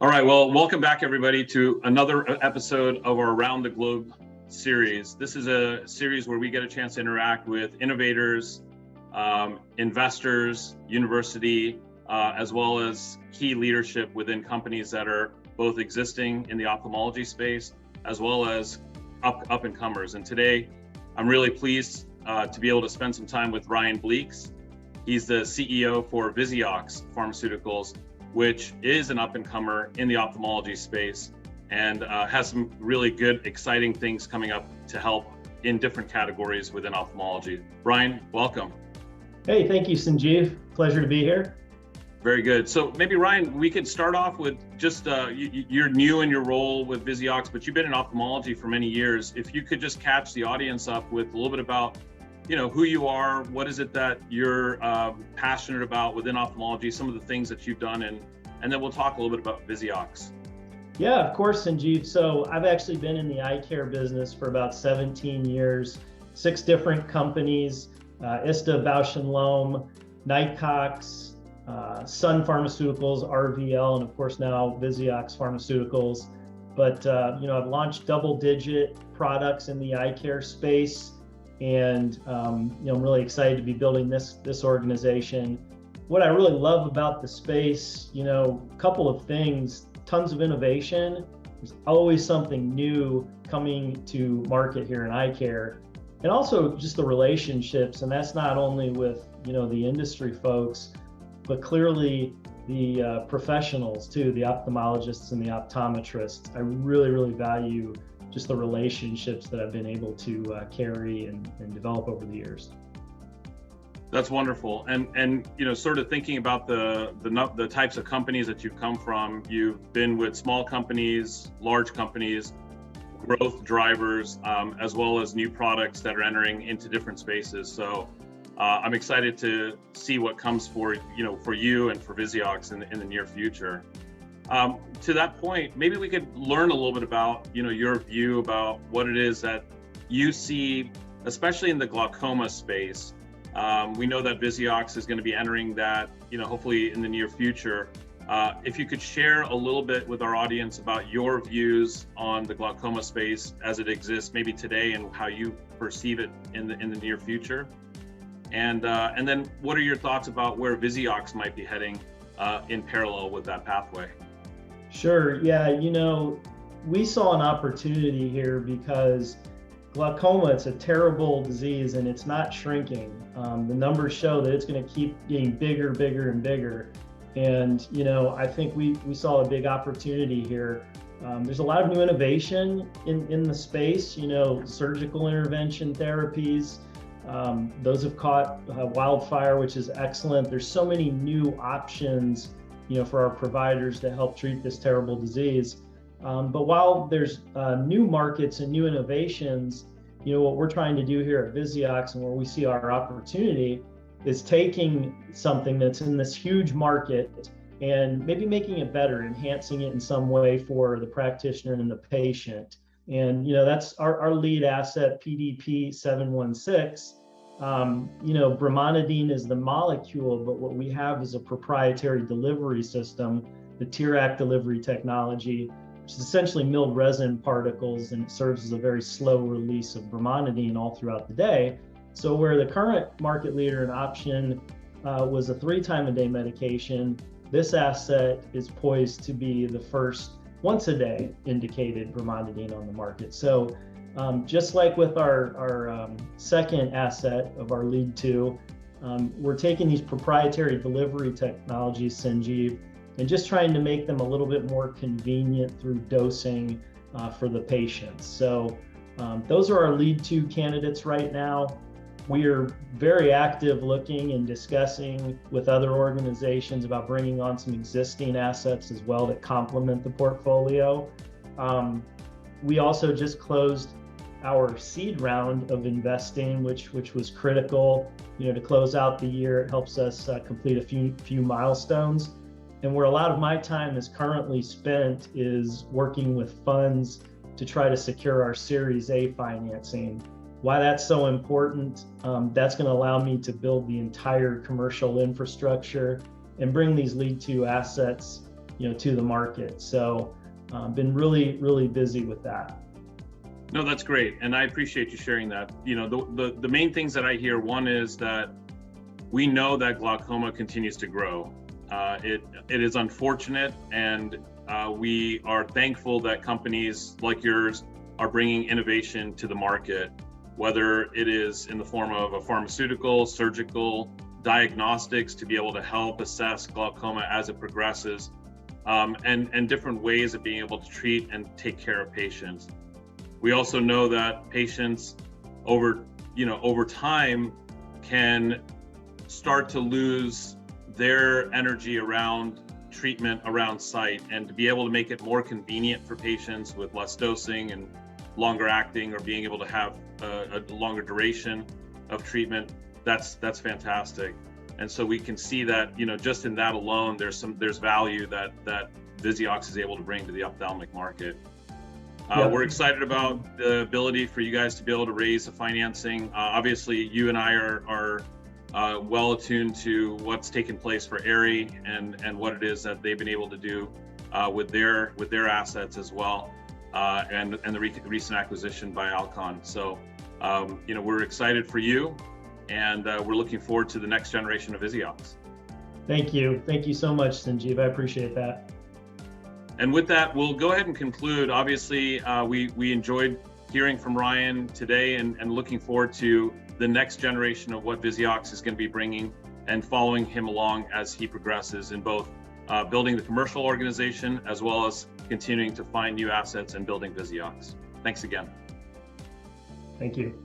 All right, well, welcome back everybody to another episode of our Around the Globe series. This is a series where we get a chance to interact with innovators, investors, university, as well as key leadership within companies that are both existing in the ophthalmology space, as well as up and comers. And today, I'm really pleased to be able to spend some time with Ryan Bleeks. He's the CEO for Visiox Pharmaceuticals, which is an up-and-comer in the ophthalmology space and has some really good, exciting things coming up to help in different categories within ophthalmology. Ryan, welcome. Hey, thank you, Sanjeev. Pleasure to be here. Very good. So maybe, Ryan, we could start off with just, you're new in your role with Visiox, but you've been in ophthalmology for many years. If you could just catch the audience up with a little bit about who you are, what is it that you're passionate about within ophthalmology, some of the things that you've done, and then we'll talk a little bit about Visiox. Yeah, of course, Sanjeev. So I've actually been in the eye care business for about 17 years, 6 different companies, ISTA, Bausch & Lomb, Nycox, Sun Pharmaceuticals, RVL, and of course now Visiox Pharmaceuticals. But I've launched double-digit products in the eye care space. And I'm really excited to be building this organization. What I really love about the space, a couple of things, tons of innovation. There's always something new coming to market here in eye care, and also just the relationships. And that's not only with the industry folks, but clearly the professionals too, the ophthalmologists and the optometrists. I really, really value just the relationships that I've been able to carry and develop over the years. That's wonderful. And sort of thinking about the types of companies that you've come from, you've been with small companies, large companies, growth drivers, as well as new products that are entering into different spaces. So I'm excited to see what comes for you and for Visiox in the near future. To that point, maybe we could learn a little bit about, your view about what it is that you see, especially in the glaucoma space. We know that Visiox is going to be entering that, hopefully in the near future. If you could share a little bit with our audience about your views on the glaucoma space as it exists, maybe today, and how you perceive it in the near future. And then what are your thoughts about where Visiox might be heading in parallel with that pathway? Sure. Yeah. We saw an opportunity here because glaucoma, it's a terrible disease and it's not shrinking. The numbers show that it's going to keep getting bigger, bigger, and bigger. And, I think we saw a big opportunity here. There's a lot of new innovation in the space, surgical intervention therapies. Those have caught wildfire, which is excellent. There's so many new options for our providers to help treat this terrible disease. But while there's new markets and new innovations, what we're trying to do here at Visiox and where we see our opportunity is taking something that's in this huge market and maybe making it better, enhancing it in some way for the practitioner and the patient. And, that's our lead asset, PDP 716. Brimonidine is the molecule, but what we have is a proprietary delivery system, the Tirac delivery technology, which is essentially milled resin particles, and it serves as a very slow release of brimonidine all throughout the day. So where the current market leader and option was a 3-time-a-day medication, this asset is poised to be the first once-a-day indicated brimonidine on the market. So just like with our second asset of our lead 2, we're taking these proprietary delivery technologies, Sanjeev, and just trying to make them a little bit more convenient through dosing for the patients. So those are our lead 2 candidates right now. We are very active looking and discussing with other organizations about bringing on some existing assets as well that complement the portfolio. We also just closed our seed round of investing, which was critical, to close out the year. It helps us complete a few milestones. And where a lot of my time is currently spent is working with funds to try to secure our Series A financing. Why that's so important, that's going to allow me to build the entire commercial infrastructure and bring these lead 2 assets to the market. So been really busy with that. No, that's great. And I appreciate you sharing that. The main things that I hear, one is that we know that glaucoma continues to grow. It is unfortunate, and we are thankful that companies like yours are bringing innovation to the market, whether it is in the form of a pharmaceutical, surgical, diagnostics to be able to help assess glaucoma as it progresses, and different ways of being able to treat and take care of patients. We also know that patients over time can start to lose their energy around treatment around sight, and to be able to make it more convenient for patients with less dosing and longer acting, or being able to have a longer duration of treatment, that's fantastic. And so we can see that, just in that alone, there's value that Visiox is able to bring to the ophthalmic market. We're excited about the ability for you guys to be able to raise the financing. Obviously, you and I are well attuned to what's taken place for ARI and what it is that they've been able to do with their assets as well, and the recent acquisition by Alcon. So we're excited for you, and we're looking forward to the next generation of Visiox. Thank you so much, Sanjeev. I appreciate that. And with that, we'll go ahead and conclude. Obviously, we enjoyed hearing from Ryan today, and looking forward to the next generation of what Visiox is going to be bringing, and following him along as he progresses in both building the commercial organization, as well as continuing to find new assets and building Visiox. Thanks again. Thank you.